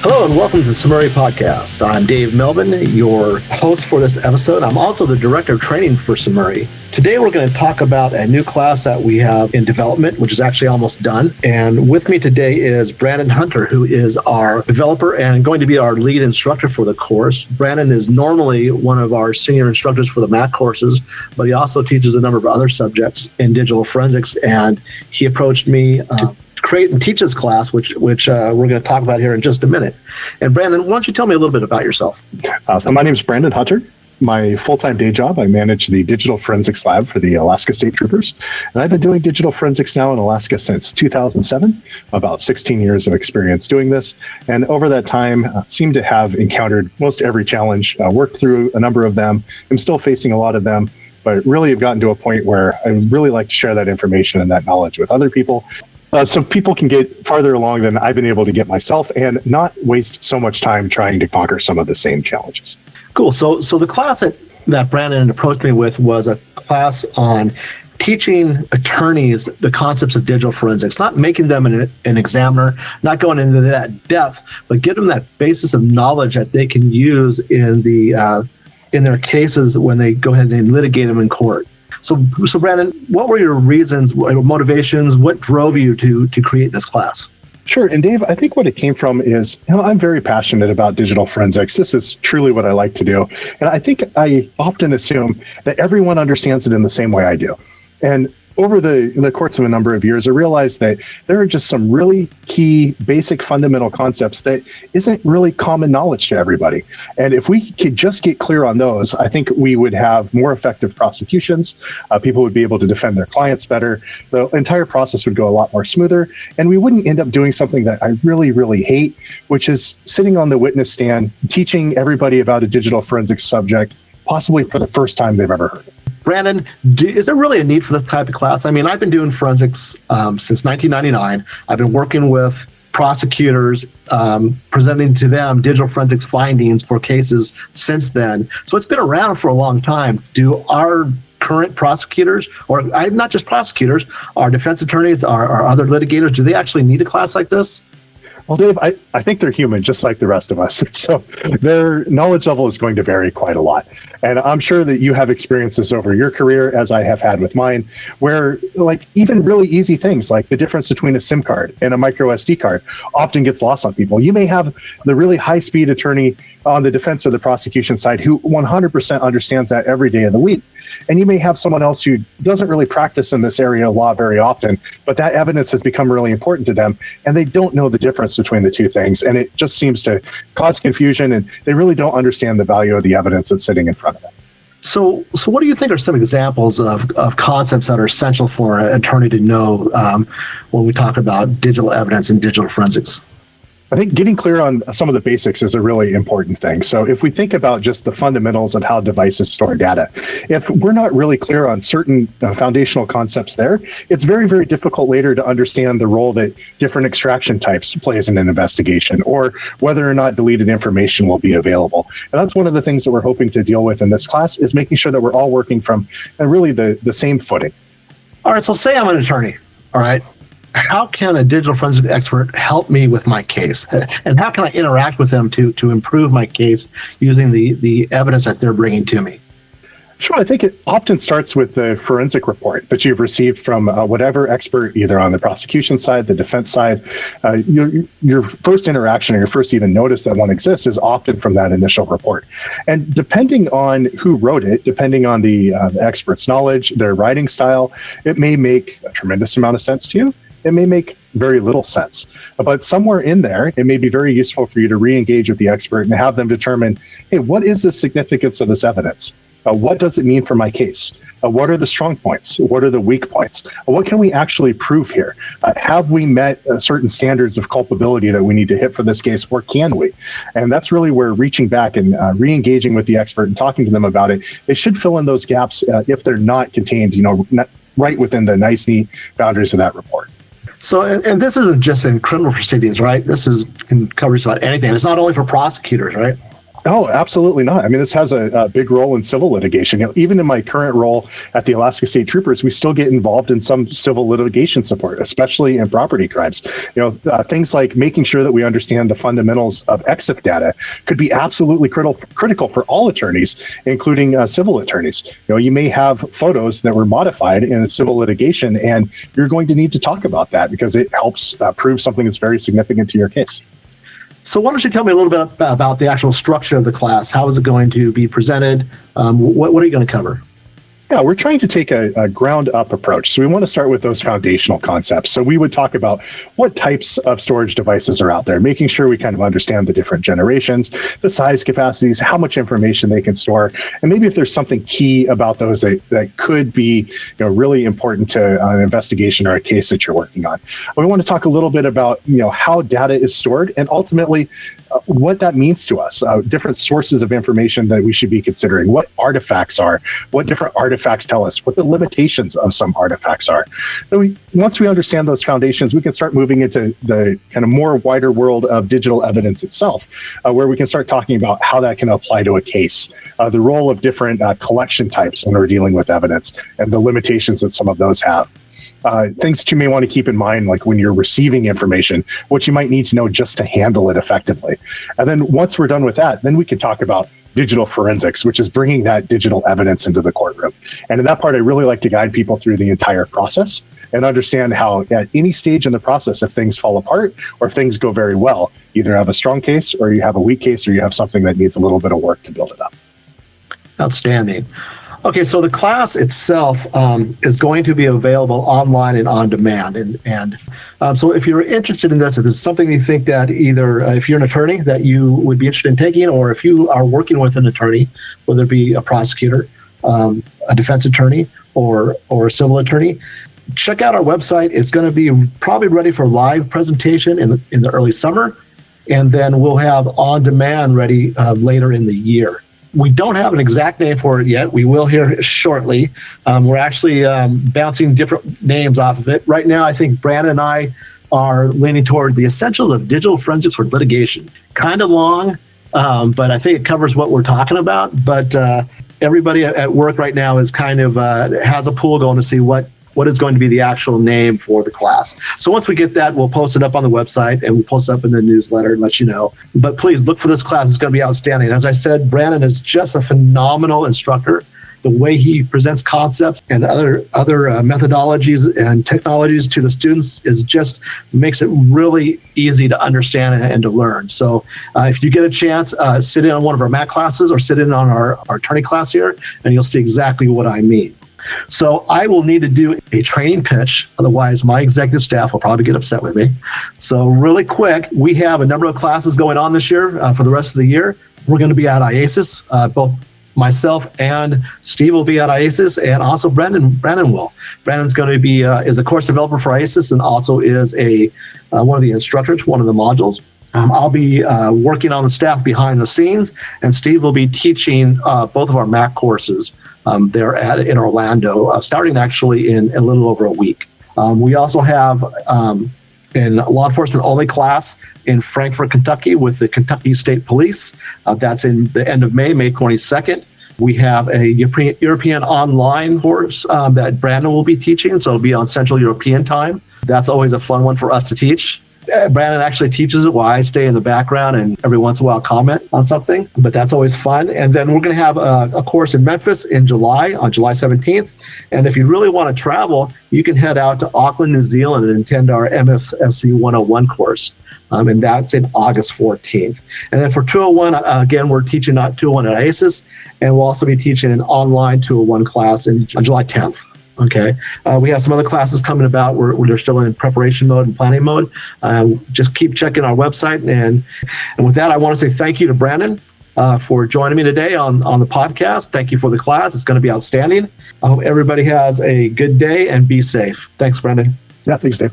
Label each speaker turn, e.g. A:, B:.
A: Hello and welcome to the SUMURI podcast. I'm Dave Melvin, your host for this episode. I'm also the director of training for SUMURI. Today we're going to talk about a new class that we have in development, which is actually almost done. And with me today is Brandon Hunter, who is our developer and going to be our lead instructor for the course. Brandon is normally one of our senior instructors for the Mac courses, but he also teaches a number of other subjects in digital forensics. And he approached me to create and teach this class, which we're going to talk about here in just a minute. And Brandon, why don't you tell me a little bit about yourself?
B: So my name is Brandon Hunter. My full-time day job, I manage the digital forensics lab for the Alaska State Troopers. And I've been doing digital forensics now in Alaska since 2007, about 16 years of experience doing this. And over that time, seem to have encountered most every challenge, worked through a number of them. I'm still facing a lot of them, but really have gotten to a point where I really like to share that information and that knowledge with other people. So people can get farther along than I've been able to get myself and not waste so much time trying to conquer some of the same challenges. Cool.
A: So the class that Brandon approached me with was a class on teaching attorneys the concepts of digital forensics, not making them an examiner, not going into that depth, but give them that basis of knowledge that they can use in their cases when they go ahead and litigate them in court. So Brandon, what were your reasons, motivations, what drove you to create this class?
B: Sure. And Dave, I think what it came from is, I'm very passionate about digital forensics. This is truly what I like to do. And I think I often assume that everyone understands it in the same way I do. And over the course of a number of years, I realized that there are just some really key, basic, fundamental concepts that isn't really common knowledge to everybody. And if we could just get clear on those, I think we would have more effective prosecutions. People would be able to defend their clients better. The entire process would go a lot more smoother. And we wouldn't end up doing something that I really, really hate, which is sitting on the witness stand, teaching everybody about a digital forensics subject, possibly for the first time they've ever heard it.
A: Brandon, is there really a need for this type of class? I mean, I've been doing forensics since 1999. I've been working with prosecutors, presenting to them digital forensics findings for cases since then. So it's been around for a long time. Do our current prosecutors, or not just prosecutors, our defense attorneys, our other litigators, do they actually need a class like this?
B: Well, Dave, I think they're human, just like the rest of us. So their knowledge level is going to vary quite a lot. And I'm sure that you have experiences over your career, as I have had with mine, where like even really easy things like the difference between a SIM card and a micro SD card often gets lost on people. You may have the really high-speed attorney on the defense or the prosecution side who 100% understands that every day of the week. And you may have someone else who doesn't really practice in this area of law very often, but that evidence has become really important to them, and they don't know the difference between the two things. And it just seems to cause confusion, and they really don't understand the value of the evidence that's sitting in front of them.
A: So what do you think are some examples of concepts that are essential for an attorney to know when we talk about digital evidence and digital forensics?
B: I think getting clear on some of the basics is a really important thing. So if we think about just the fundamentals of how devices store data, if we're not really clear on certain foundational concepts there, it's very, very difficult later to understand the role that different extraction types plays in an investigation, or whether or not deleted information will be available. And that's one of the things that we're hoping to deal with in this class, is making sure that we're all working from really the same footing.
A: All right, so say I'm an attorney, all right? How can a digital forensic expert help me with my case? And how can I interact with them to improve my case using the evidence that they're bringing to me?
B: Sure. I think it often starts with the forensic report that you've received from whatever expert, either on the prosecution side, the defense side. Your first interaction, or your first even notice that one exists, is often from that initial report. And depending on who wrote it, depending on the expert's knowledge, their writing style, it may make a tremendous amount of sense to you. It may make very little sense, but somewhere in there, it may be very useful for you to re-engage with the expert and have them determine, hey, what is the significance of this evidence? What does it mean for my case? What are the strong points? What are the weak points? What can we actually prove here? Have we met certain standards of culpability that we need to hit for this case, or can we? And that's really where reaching back and re-engaging with the expert and talking to them about it should fill in those gaps if they're not contained, right within the nice, neat boundaries of that report.
A: So, and this isn't just in criminal proceedings, right? This covers anything. It's not only for prosecutors, right?
B: Oh, absolutely not. I mean, this has a big role in civil litigation. Even in my current role at the Alaska State Troopers, we still get involved in some civil litigation support, especially in property crimes. Things like making sure that we understand the fundamentals of EXIF data could be absolutely critical for all attorneys, including civil attorneys. You may have photos that were modified in a civil litigation, and you're going to need to talk about that because it helps prove something that's very significant to your case.
A: So why don't you tell me a little bit about the actual structure of the class? How is it going to be presented? What are you going to cover?
B: Yeah, we're trying to take a ground-up approach. So we want to start with those foundational concepts. So we would talk about what types of storage devices are out there, making sure we kind of understand the different generations, the size capacities, how much information they can store, and maybe if there's something key about those that could be really important to an investigation or a case that you're working on. We want to talk a little bit about how data is stored and ultimately what that means to us, different sources of information that we should be considering, what artifacts are, what different artifacts tell us, what the limitations of some artifacts are. So once we understand those foundations, we can start moving into the kind of more wider world of digital evidence itself, where we can start talking about how that can apply to a case, the role of different collection types when we're dealing with evidence, and the limitations that some of those have. Things that you may want to keep in mind, like when you're receiving information, what you might need to know just to handle it effectively. And then once we're done with that, then we can talk about digital forensics, which is bringing that digital evidence into the courtroom. And in that part, I really like to guide people through the entire process and understand how at any stage in the process, if things fall apart or if things go very well, either have a strong case or you have a weak case or you have something that needs a little bit of work to build it up.
A: Outstanding. Okay, so the class itself is going to be available online and on demand. And so if you're interested in this, if it's something you think that either if you're an attorney that you would be interested in taking, or if you are working with an attorney, whether it be a prosecutor, a defense attorney, or a civil attorney, check out our website. It's going to be probably ready for live presentation in the early summer, and then we'll have on demand ready later in the year. We don't have an exact name for it yet. We will here shortly. We're actually bouncing different names off of it. Right now, I think Brandon and I are leaning toward the essentials of digital forensics for litigation. Kind of long, but I think it covers what we're talking about. But everybody at work right now is kind of has a pool going to see what is going to be the actual name for the class. So once we get that, we'll post it up on the website and we'll post it up in the newsletter and let you know. But please look for this class. It's going to be outstanding. As I said, Brandon is just a phenomenal instructor. The way he presents concepts and other methodologies and technologies to the students is just makes it really easy to understand and to learn. So if you get a chance, sit in on one of our MAC classes or sit in on our attorney class here, and you'll see exactly what I mean. So I will need to do a training pitch. Otherwise, my executive staff will probably get upset with me. So really quick, we have a number of classes going on this year for the rest of the year. We're going to be at IASIS. Both myself and Steve will be at IASIS, and also Brandon will. Brandon's going to be is a course developer for IASIS and also is one of the instructors for one of the modules. I'll be working on the staff behind the scenes, and Steve will be teaching both of our MAC courses there in Orlando, starting actually in a little over a week. We also have a law enforcement only class in Frankfort, Kentucky with the Kentucky State Police. That's in the end of May 22nd. We have a European online course that Brandon will be teaching, so it'll be on Central European time. That's always a fun one for us to teach. Brandon actually teaches it while I stay in the background and every once in a while comment on something, but that's always fun. And then we're going to have a course in Memphis in July, on July 17th. And if you really want to travel, you can head out to Auckland, New Zealand and attend our MFC 101 course. And that's in August 14th. And then for 201, again, we're teaching 201 at IASIS, and we'll also be teaching an online 201 class on July 10th. Okay. We have some other classes coming about where they're still in preparation mode and planning mode. Just keep checking our website. And with that, I want to say thank you to Brandon for joining me today on the podcast. Thank you for the class. It's going to be outstanding. I hope everybody has a good day and be safe. Thanks, Brandon.
B: Yeah, thanks, Dave.